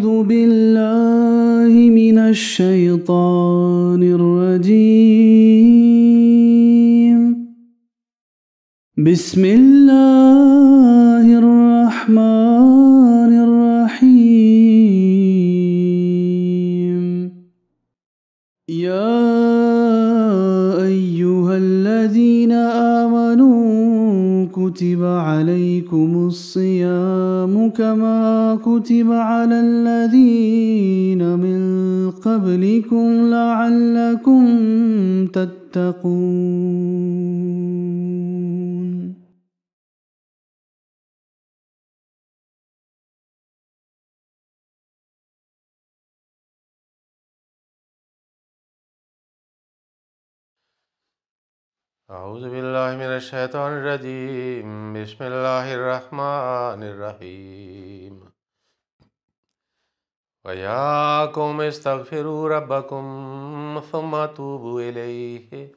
أعوذ بالله من الشيطان الرجيم. بسم الله الرحمن الرحيم. يا أيها الذين آمنوا كتب عليكم الصيام كما كتب على الذين من قبلكم لعلكم تتقون. أعوذ بالله من الشيطان الرجيم. بسم الله الرحمن الرحيم. ويا قوم استغفروا ربكم ثم توبوا إليه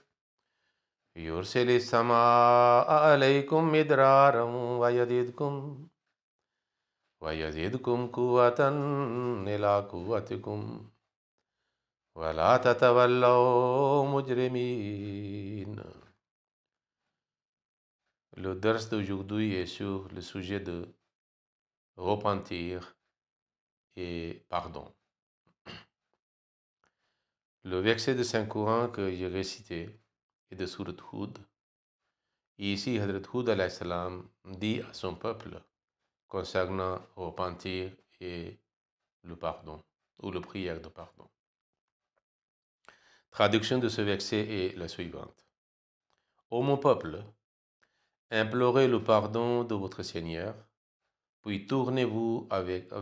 يرسل السماء عليكم مدرارا ويزيدكم قوة إلى قوتكم ولا تتولوا مجرمين. Le dars d'aujourd'hui est sur le sujet de repentir et pardon. Le verset de Saint-Coran que j'ai récité est de Surat Hud. Et ici, Hadrat Hud alayhi salam dit à son peuple concernant repentir et le pardon, ou la prière de pardon. Traduction de ce verset est la suivante. Ô mon peuple, implorez le pardon de votre Seigneur, puis tournez-vous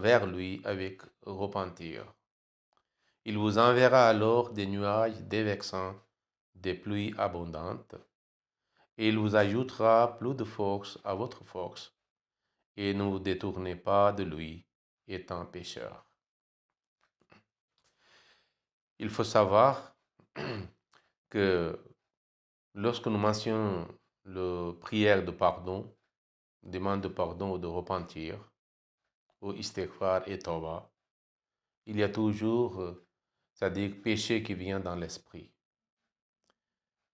vers lui avec repentir. Il vous enverra alors des nuages déversant des pluies abondantes, et il vous ajoutera plus de force à votre force, et ne vous détournez pas de lui, étant pécheur. Il faut savoir que lorsque nous mentionnons la prière de pardon, demande de pardon ou de repentir, ou istighfar et tawba, il y a toujours, c'est-à-dire péché qui vient dans l'esprit.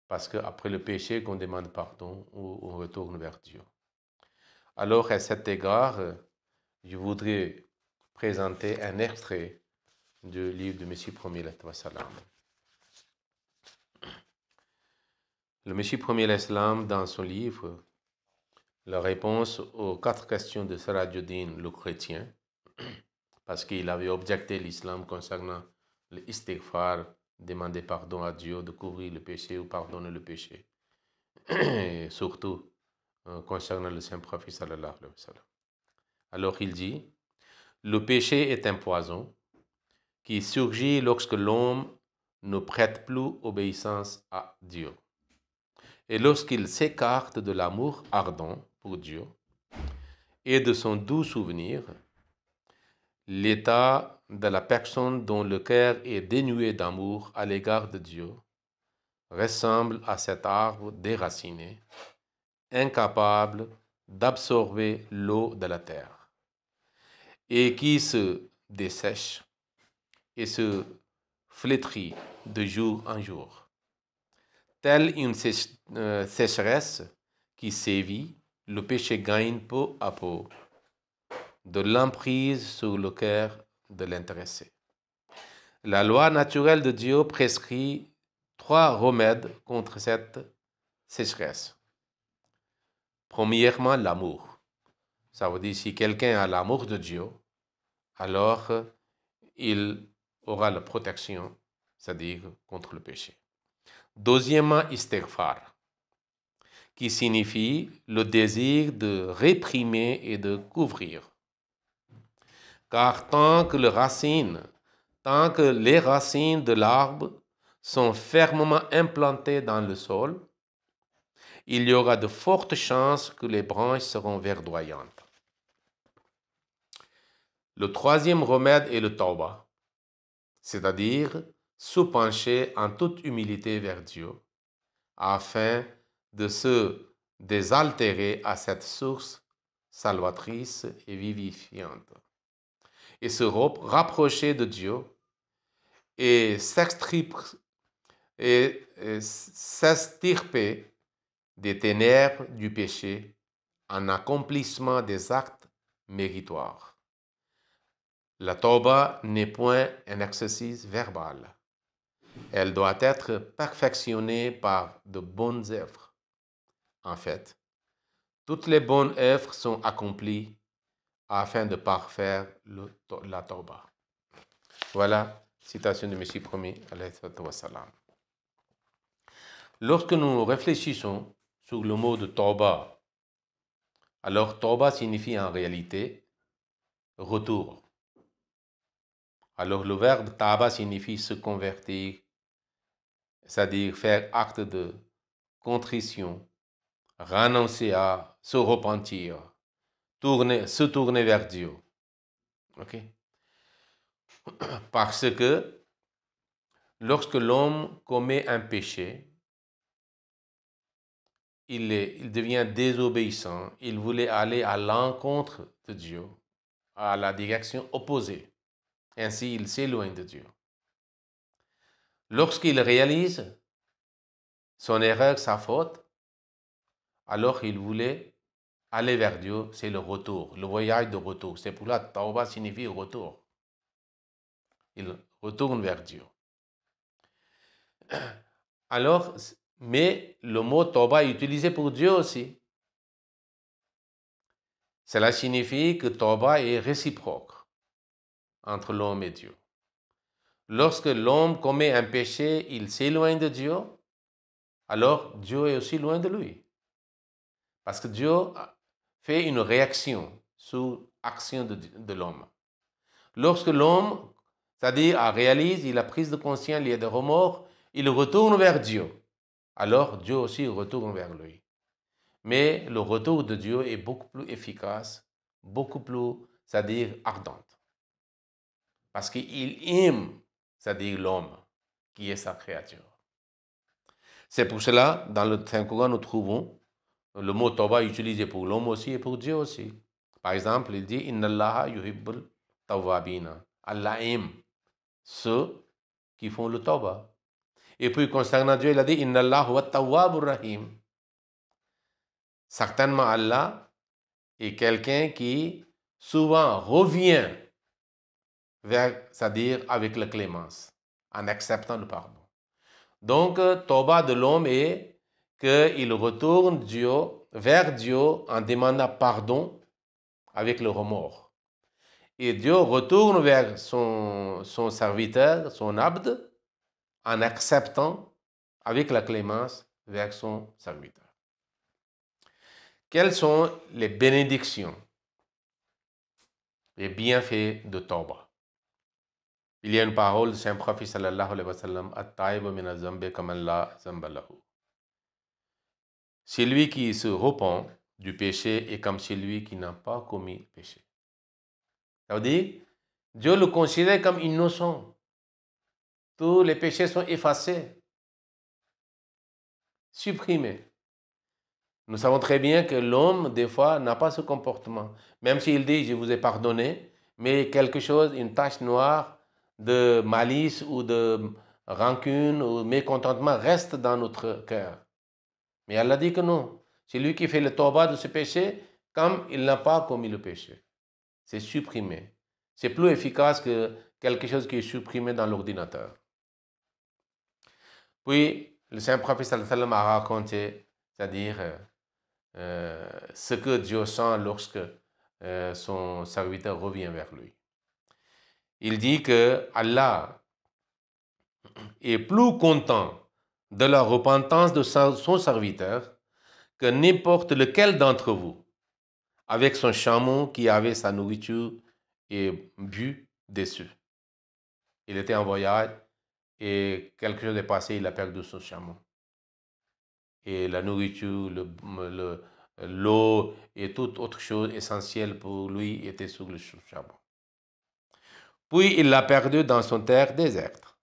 Parce qu'après le péché qu'on demande pardon ou on retourne vers Dieu. Alors à cet égard, je voudrais présenter un extrait du livre de Messie Premier Salam. Le Messie Premier Salam, dans son livre, la réponse aux 4 questions de Sirajuddin, le chrétien, parce qu'il avait objecté l'islam concernant l'istighfar, demander pardon à Dieu, de couvrir le péché ou pardonner le péché, et surtout concernant le Saint-Prophète sallallahu alayhi wa sallam. Alors il dit, le péché est un poison qui surgit lorsque l'homme ne prête plus obéissance à Dieu. Et lorsqu'il s'écarte de l'amour ardent pour Dieu et de son doux souvenir, l'état de la personne dont le cœur est dénué d'amour à l'égard de Dieu ressemble à cet arbre déraciné, incapable d'absorber l'eau de la terre, et qui se dessèche et se flétrit de jour en jour. Telle une sécheresse qui sévit, le péché gagne peu à peu de l'emprise sur le cœur de l'intéressé. La loi naturelle de Dieu prescrit 3 remèdes contre cette sécheresse. Premièrement, l'amour. Ça veut dire si quelqu'un a l'amour de Dieu, alors il aura la protection, c'est-à-dire contre le péché. Deuxièmement, istighfar, qui signifie le désir de réprimer et de couvrir. Car tant que les racines de l'arbre sont fermement implantées dans le sol, il y aura de fortes chances que les branches seront verdoyantes. Le troisième remède est le tawba, c'est-à-dire se pencher en toute humilité vers Dieu, afin de se désaltérer à cette source salvatrice et vivifiante. et se rapprocher de Dieu et s'extirper des ténèbres du péché en accomplissement des actes méritoires. La tauba n'est point un exercice verbal. Elle doit être perfectionnée par de bonnes œuvres. En fait, toutes les bonnes œuvres sont accomplies afin de parfaire la tauba. Voilà, citation de Messie premier, alayhi salam. Lorsque nous réfléchissons sur le mot de tauba, alors tauba signifie en réalité retour. Alors le verbe taba signifie se convertir, c'est-à-dire faire acte de contrition, renoncer à se repentir, se tourner vers Dieu. Ok? Parce que lorsque l'homme commet un péché, il devient désobéissant, il voulait aller à l'encontre de Dieu, à la direction opposée. Ainsi, il s'éloigne de Dieu. Lorsqu'il réalise son erreur, sa faute, alors il voulait aller vers Dieu, c'est le retour, le voyage de retour. C'est pour là que tauba signifie retour. Il retourne vers Dieu. Alors, mais le mot tauba est utilisé pour Dieu aussi. Cela signifie que tauba est réciproque entre l'homme et Dieu. Lorsque l'homme commet un péché, il s'éloigne de Dieu, alors Dieu est aussi loin de lui. Parce que Dieu fait une réaction sur l'action de l'homme. Lorsque l'homme, c'est-à-dire réalise, il a prise de conscience, il y a des remords, il retourne vers Dieu. Alors Dieu aussi retourne vers lui. Mais le retour de Dieu est beaucoup plus efficace, beaucoup plus, c'est-à-dire ardente. Parce qu'il aime, c'est-à-dire l'homme, qui est sa créature. C'est pour cela, dans le Saint-Coran, nous trouvons le mot tauba utilisé pour l'homme aussi et pour Dieu aussi. Par exemple, il dit « Inna Allaha yuhibbul tawwabina ». Allah aime ceux qui font le tauba. Et puis, concernant Dieu, il a dit « Inna Allaha wa tawwabur rahim ». Certainement, Allah est quelqu'un qui souvent revient vers, c'est-à-dire avec la clémence, en acceptant le pardon. Donc, tauba de l'homme est qu'il retourne vers Dieu en demandant pardon avec le remords. Et Dieu retourne vers son serviteur, son abd, en acceptant avec la clémence vers son serviteur. Quelles sont les bénédictions, les bienfaits de tauba? Il y a une parole du Saint-Prophète sallallahu alayhi wa sallam, at-taïbu min az-zambi kaman la zamba lahu. Celui qui se repent du péché est comme celui qui n'a pas commis péché. Ça veut dire, Dieu le considère comme innocent. Tous les péchés sont effacés, supprimés. Nous savons très bien que l'homme, des fois, n'a pas ce comportement. Même s'il dit, je vous ai pardonné, mais quelque chose, une tache noire de malice ou de rancune ou mécontentement reste dans notre cœur. Mais Allah dit que non. C'est lui qui fait le tauba de ce péché comme il n'a pas commis le péché. C'est supprimé. C'est plus efficace que quelque chose qui est supprimé dans l'ordinateur. Puis, le Saint-Prophète sallallahu alayhi wa sallam a raconté, c'est-à-dire ce que Dieu sent lorsque son serviteur revient vers lui. Il dit que Allah est plus content de la repentance de son serviteur que n'importe lequel d'entre vous, avec son chameau qui avait sa nourriture et bu dessus. Il était en voyage et quelque chose est passé, il a perdu son chameau. Et la nourriture, l'eau et toute autre chose essentielle pour lui était sur le chameau. Puis il l'a perdu dans son terre déserte.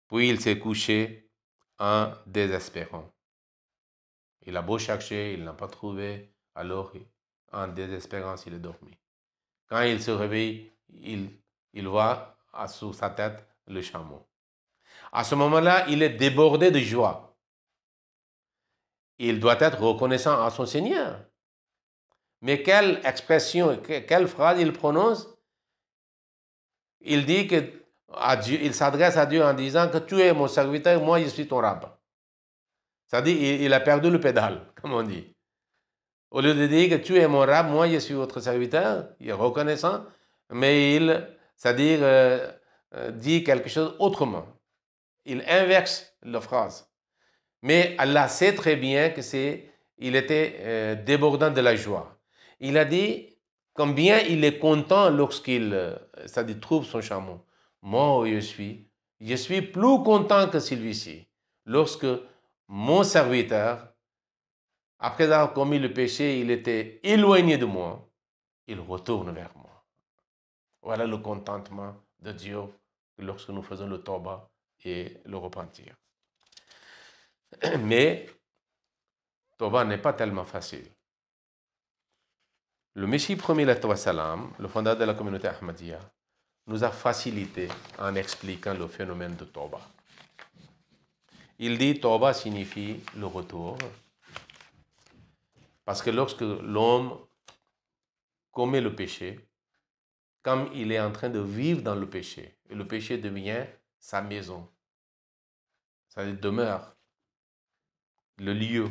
Puis il s'est couché en désespérant. Il a beau chercher, il n'a pas trouvé, alors en désespérance il est dormi. Quand il se réveille, il voit sous sa tête le chameau. À ce moment-là, il est débordé de joie. Il doit être reconnaissant à son Seigneur. Mais quelle expression, quelle phrase il prononce? Il dit que à Dieu, il s'adresse à Dieu en disant que tu es mon serviteur, moi je suis ton rabbin. C'est-à-dire il a perdu le pédale, comme on dit. Au lieu de dire que tu es mon rabbin, moi je suis votre serviteur, il est reconnaissant, mais il, c'est-à-dire dit quelque chose autrement. Il inverse la phrase. Mais Allah sait très bien que il était débordant de la joie. Il a dit combien il est content lorsqu'il trouve son chameau. Moi, je suis plus content que celui-ci. Lorsque mon serviteur, après avoir commis le péché, il était éloigné de moi, il retourne vers moi. Voilà le contentement de Dieu lorsque nous faisons le tawbah et le repentir. Mais tawbah n'est pas tellement facile. Le Messie premier, le fondateur de la communauté Ahmadiyya, nous a facilité en expliquant le phénomène de tawbah. Il dit tawbah signifie le retour, parce que lorsque l'homme commet le péché, comme il est en train de vivre dans le péché, et le péché devient sa maison, ça demeure, le lieu,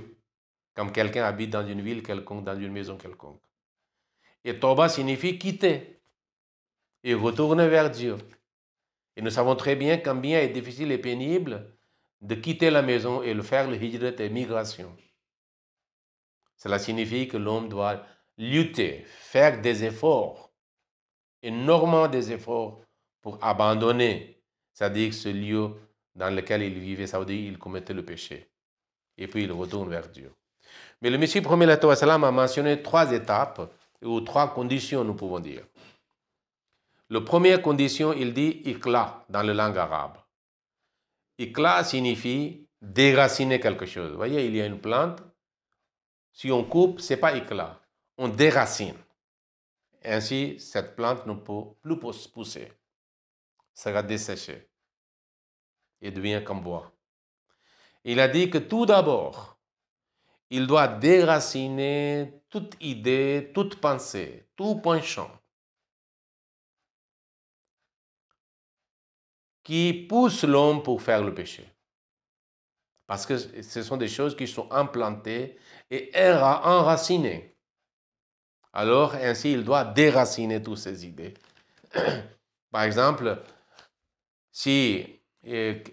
comme quelqu'un habite dans une ville quelconque, dans une maison quelconque. Et tawbah signifie quitter et retourner vers Dieu. Et nous savons très bien combien est difficile et pénible de quitter la maison et de faire le hijrat et migration. Cela signifie que l'homme doit lutter, faire des efforts, énormément des efforts pour abandonner, c'est-à-dire ce lieu dans lequel il vivait, ça veut dire qu'il commettait le péché. Et puis il retourne vers Dieu. Mais le Messie premier a mentionné 3 étapes, ou 3 conditions, nous pouvons dire. La première condition, il dit ikla dans la langue arabe. Ikla signifie déraciner quelque chose. Vous voyez, il y a une plante. Si on coupe, ce n'est pas ikla. On déracine. Ainsi, cette plante ne peut plus pousser. Sera desséchée. Et devient comme bois. Il a dit que tout d'abord, il doit déraciner toute idée, toute pensée, tout penchant qui pousse l'homme pour faire le péché. Parce que ce sont des choses qui sont implantées et enracinées. Alors, ainsi, il doit déraciner toutes ces idées. Par exemple, si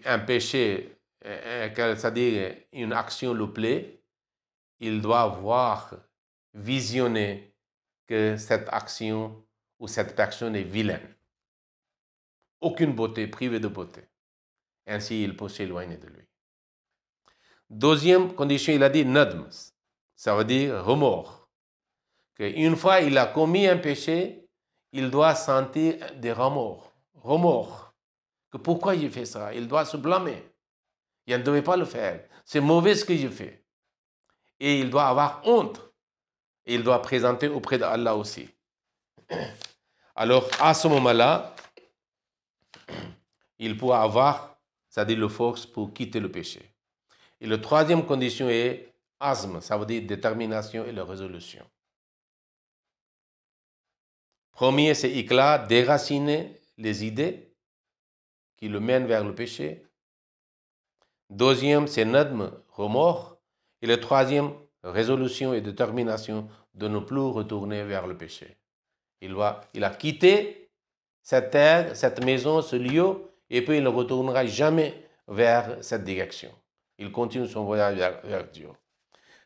un péché, c'est-à-dire une action le plaît, il doit voir, visionner que cette action ou cette personne est vilaine. Aucune beauté, privée de beauté. Ainsi, il peut s'éloigner de lui. Deuxième condition, il a dit nadm. Ça veut dire remords. Une fois il a commis un péché, il doit sentir des remords. Remords. Que pourquoi j'ai fait ça? Il doit se blâmer. Il ne devait pas le faire. C'est mauvais ce que j'ai fait. Et il doit avoir honte. Et il doit présenter auprès d'Allah aussi. Alors, à ce moment-là, il peut avoir, c'est-à-dire la force pour quitter le péché. Et la troisième condition est azm, ça veut dire détermination et la résolution. Premier, c'est ikla, déraciner les idées qui le mènent vers le péché. Deuxième, c'est nadm, remords. Et le troisième, résolution et détermination de ne plus retourner vers le péché. Il a quitté cette terre, cette maison, ce lieu, et puis il ne retournera jamais vers cette direction. Il continue son voyage vers Dieu.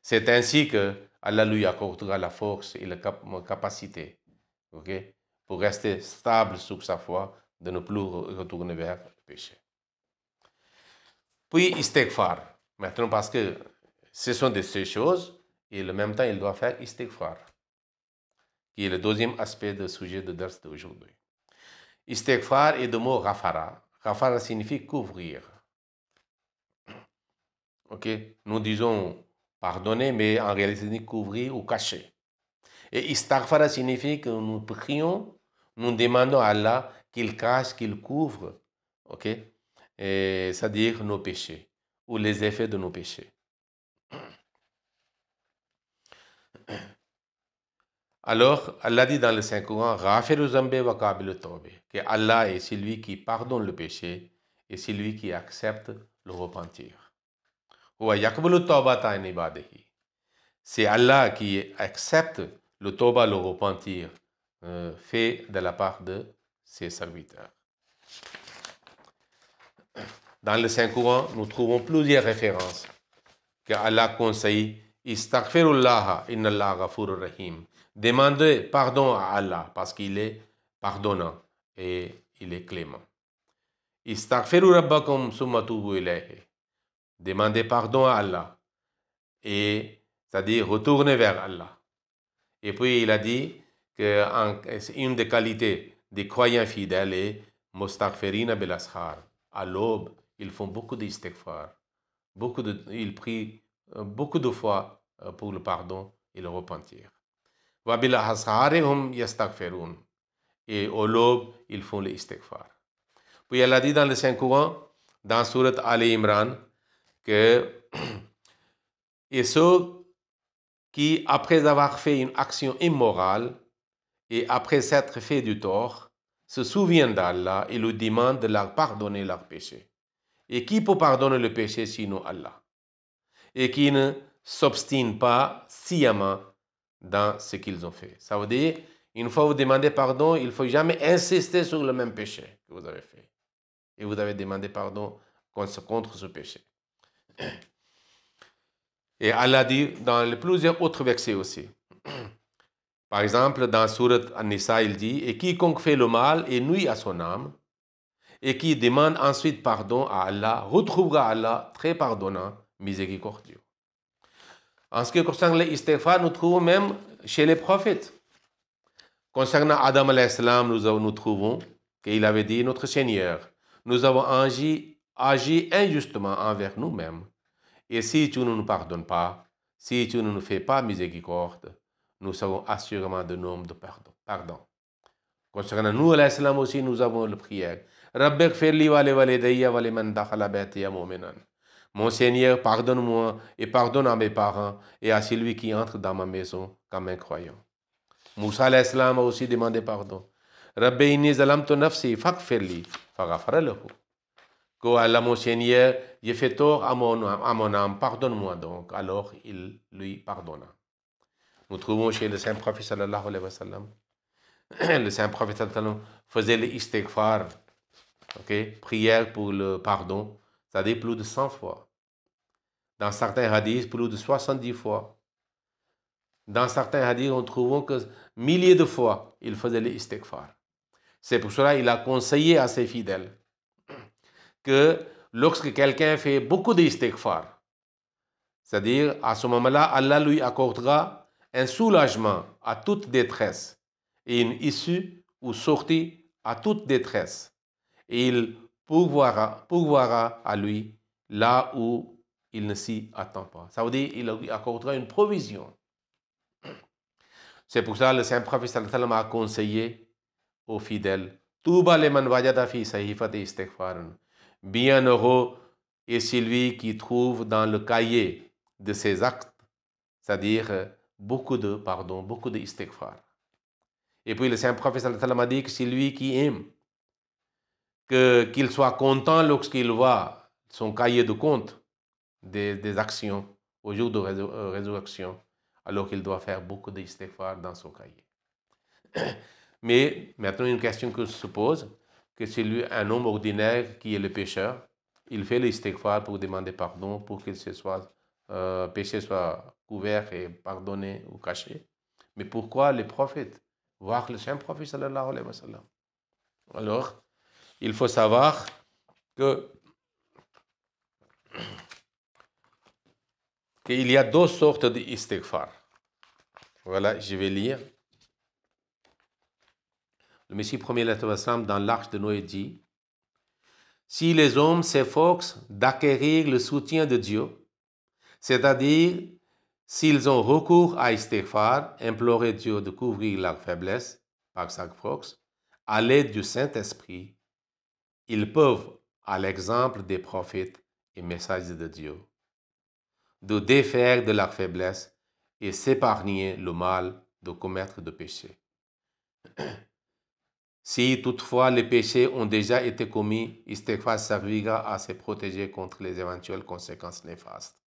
C'est ainsi que Allah lui accordera la force et la capacité, pour rester stable sur sa foi, de ne plus retourner vers le péché. Puis istighfar. Maintenant, parce que ce sont de ces choses, et en même temps, il doit faire istighfar, qui est le deuxième aspect du sujet de dars d'aujourd'hui. Istighfar est le mot ghafara. Ghafara signifie couvrir. Nous disons pardonner, mais en réalité, c'est couvrir ou cacher. Et istighfar signifie que nous prions nous demandons à Allah qu'il cache, qu'il couvre, ok, c'est-à-dire nos péchés ou les effets de nos péchés. Alors, Allah dit dans le Saint-Coran, que Allah est celui qui pardonne le péché et celui qui accepte le repentir. C'est Allah qui accepte le tawba, le repentir, fait de la part de ses serviteurs. Dans le Saint-Coran, nous trouvons plusieurs références que Allah conseille. Istaghfirullah inna Allah ghafurur rahim. Demandez pardon à Allah parce qu'il est pardonnant et il est clément. Istaghfiru rabbakum summa tubu ilayhi. Demandez pardon à Allah et c'est-à-dire retournez vers Allah. Et puis il a dit que une des qualités des croyants fidèles est mustaghfirina bil ashar. À l'aube, ils font beaucoup d'istighfar. Ils prient beaucoup de fois pour le pardon et le repentir. Et au l'aube, ils font l'istighfar. Puis elle a dit dans le Saint-Coran, dans Surat Ali Imran, que et ceux qui, après avoir fait une action immorale et après s'être fait du tort, se souviennent d'Allah et lui demandent de leur pardonner leurs péchés. Et qui peut pardonner le péché sinon Allah? Et qui ne s'obstinent pas sciemment dans ce qu'ils ont fait. Ça veut dire, une fois vous demandez pardon, il ne faut jamais insister sur le même péché que vous avez fait. Et vous avez demandé pardon contre ce péché. Et Allah dit dans plusieurs autres versets aussi. Par exemple, dans Surat An-Nisa, il dit, et quiconque fait le mal et nuit à son âme, et qui demande ensuite pardon à Allah, retrouvera Allah très pardonnant, miséricordieux. En ce qui concerne l'istighfar, nous trouvons même chez les prophètes. Concernant Adam alayhi salam, nous trouvons qu'il avait dit, notre Seigneur, nous avons agi injustement envers nous-mêmes. Et si tu ne nous pardonnes pas, si tu ne nous fais pas miséricorde, nous serons assurément de nombre de pardon. Concernant nous, alayhi salam aussi, nous avons le prière. Mon Seigneur, pardonne-moi et pardonne à mes parents et à celui qui entre dans ma maison comme un croyant. Moussa alayhi salam a aussi demandé pardon. Rabbi inni zalamtu nafsi faghfirli faghfara lahu. Que Allah, mon Seigneur, j'ai fait tort à mon âme, pardonne-moi donc. Alors il lui pardonna. Nous trouvons chez le Saint Prophète sallallahu alayhi wa sallam. Le Saint Prophète sallallahu alayhi wa sallam faisait l'istighfar, prière pour le pardon, c'est-à-dire plus de 100 fois. Dans certains hadiths, plus de 70 fois. Dans certains hadiths, nous trouvons que milliers de fois, il faisait l'istighfar. C'est pour cela qu'il a conseillé à ses fidèles que lorsque quelqu'un fait beaucoup d'istighfar, c'est-à-dire à ce moment-là, Allah lui accordera un soulagement à toute détresse et une issue ou sortie à toute détresse. Et il pourvoira à lui là où il ne s'y attend pas. Ça veut dire qu'il lui accordera une provision. C'est pour ça que le Saint Prophète sallallahu alayhi wa sallam a conseillé aux fidèles, Touba liman wajada fi sahifati istighfarun. Bienheureux est celui qui trouve dans le cahier de ses actes, c'est-à-dire beaucoup de pardon, beaucoup de istighfar. Et puis le Saint Prophète sallallahu alayhi wa sallam a dit que c'est lui qui aime qu'il soit content lorsqu'il voit son cahier de compte des actions au jour de résurrection, alors qu'il doit faire beaucoup d'istighfar dans son cahier. Mais maintenant, une question que se pose, que c'est lui, un homme ordinaire qui est le pécheur, il fait l'istighfar pour demander pardon, pour que ses péchés soient couverts et pardonnés ou cachés. Mais pourquoi les prophètes, voire le Saint Prophète sallallahu alayhi wa sallam? Alors, il faut savoir qu'il y a deux sortes d'istighfar. Voilà, je vais lire. Le Messie premier dans l'Arche de Noé dit, si les hommes s'efforcent d'acquérir le soutien de Dieu, c'est-à-dire s'ils ont recours à istighfar, implorer Dieu de couvrir leur faiblesse par sa force, à l'aide du Saint-Esprit, ils peuvent, à l'exemple des prophètes et messagers de Dieu, de défaire de leur faiblesse et s'épargner le mal de commettre de péché. Si toutefois les péchés ont déjà été commis, Istighfar servira à se protéger contre les éventuelles conséquences néfastes,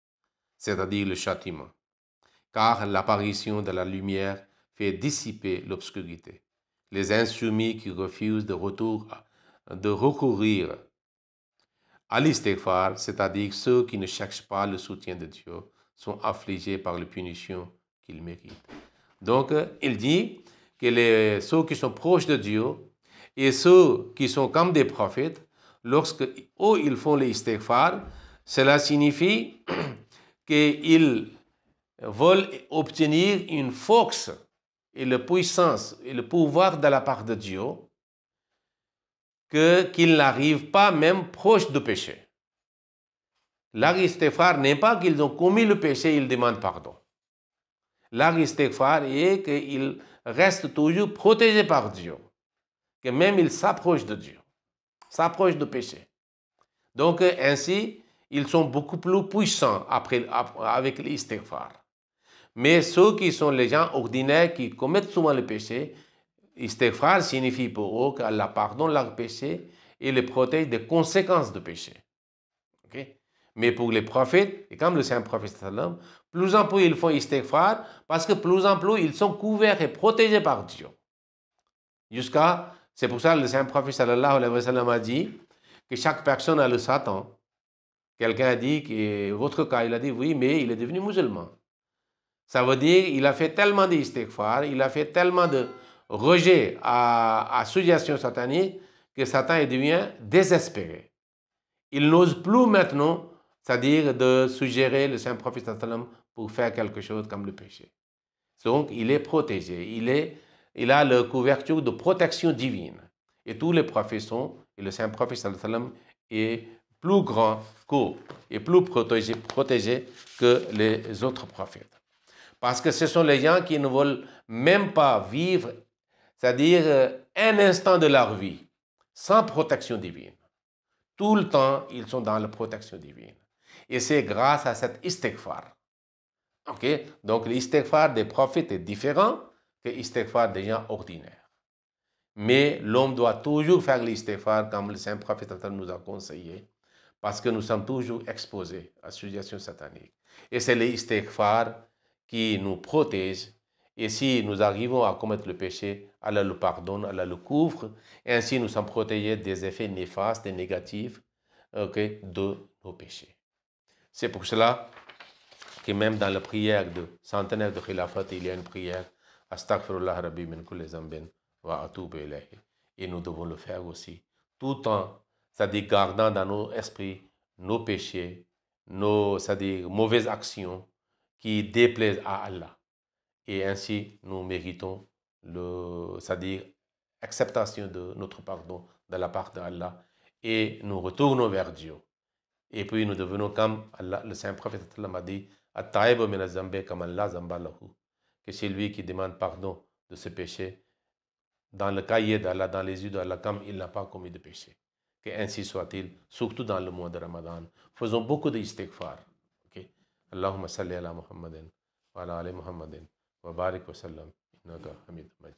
c'est-à-dire le châtiment, car l'apparition de la lumière fait dissiper l'obscurité. Les insoumis qui refusent de recourir à l'Istighfar, c'est-à-dire ceux qui ne cherchent pas le soutien de Dieu, sont affligés par les punitions qu'ils méritent. Donc, il dit que ceux qui sont proches de Dieu et ceux qui sont comme des prophètes, lorsque ils font l'istighfar, cela signifie qu'ils veulent obtenir une force et la puissance et le pouvoir de la part de Dieu qu'ils n'arrivent pas même proche du péché. L'istighfar n'est pas qu'ils ont commis le péché et ils demandent pardon. L'istighfar est qu'ils restent toujours protégés par Dieu, que même ils s'approchent de Dieu, s'approchent du péché. Donc ainsi, ils sont beaucoup plus puissants avec l'istighfar. Mais ceux qui sont les gens ordinaires qui commettent souvent le péché, l'istighfar signifie pour eux qu'Allah pardonne leur péché et les protège des conséquences du péché. Okay? Mais pour les prophètes, et comme le Saint-Prophète, plus en plus ils font istighfar parce que plus en plus ils sont couverts et protégés par Dieu. C'est pour ça que le Saint-Prophète sallallahu alayhi wa sallam a dit que chaque personne a le Satan. Quelqu'un a dit que votre cas, il a dit oui, mais il est devenu musulman. Ça veut dire qu'il a fait tellement d'istighfar, il a fait tellement de rejet à suggestion satanique que Satan devient désespéré. Il n'ose plus maintenant, c'est-à-dire de suggérer le Saint-Prophète sallam pour faire quelque chose comme le péché. Donc, il est protégé, il a la couverture de protection divine. Et tous les prophètes sont, et le Saint-Prophète sallam est plus grand et plus protégé que les autres prophètes. Parce que ce sont les gens qui ne veulent même pas vivre, c'est-à-dire un instant de leur vie, sans protection divine. Tout le temps, ils sont dans la protection divine. Et c'est grâce à cet istighfar. Okay? Donc, l'istighfar des prophètes est différent que l'istighfar des gens ordinaires. Mais l'homme doit toujours faire l'istighfar comme le Saint-Prophète nous a conseillé, parce que nous sommes toujours exposés à suggestions sataniques. Et c'est l'istighfar qui nous protège. Et si nous arrivons à commettre le péché, Allah le pardonne, Allah le couvre. Et ainsi, nous sommes protégés des effets néfastes et négatifs de nos péchés. C'est pour cela que même dans la prière de centenaire de Khilafat, il y a une prière Astaghfirullah Rabbi min kulli zambin wa atubu ilayhi. Et nous devons le faire aussi. Tout en, c'est-à-dire gardant dans nos esprits nos péchés, c'est-à-dire mauvaises actions qui déplaisent à Allah. Et ainsi, nous méritons c'est-à-dire acceptation de notre pardon de la part d'Allah. Et nous retournons vers Dieu. Et puis nous devenons comme Allah, le Saint-Prophète a dit, At-ta'ibu min az-zambi kama la zamba lahu, que c'est lui qui demande pardon de ce péché dans le cahier d'Allah, dans les yeux d'Allah, comme il n'a pas commis de péché. Que ainsi soit-il, surtout dans le mois de Ramadan. Faisons beaucoup d'istighfar. Okay? Allahumma salli ala Muhammadin wa ala ali Muhammadin wa barik wa sallam. Innaka hamid majid.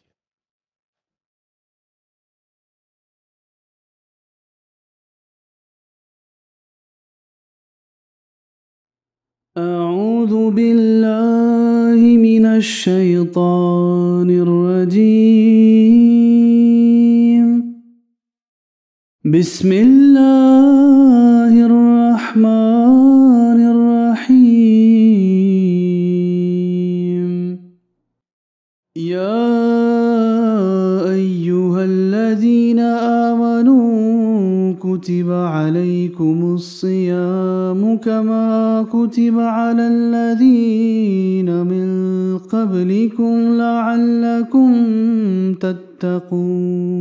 أعوذ بالله من الشيطان الرجيم بسم الله الرحمن الرحيم يا أيها الذين آمنوا كتب عليكم الصيام كما كتب على الذين من قبلكم لعلكم تتقون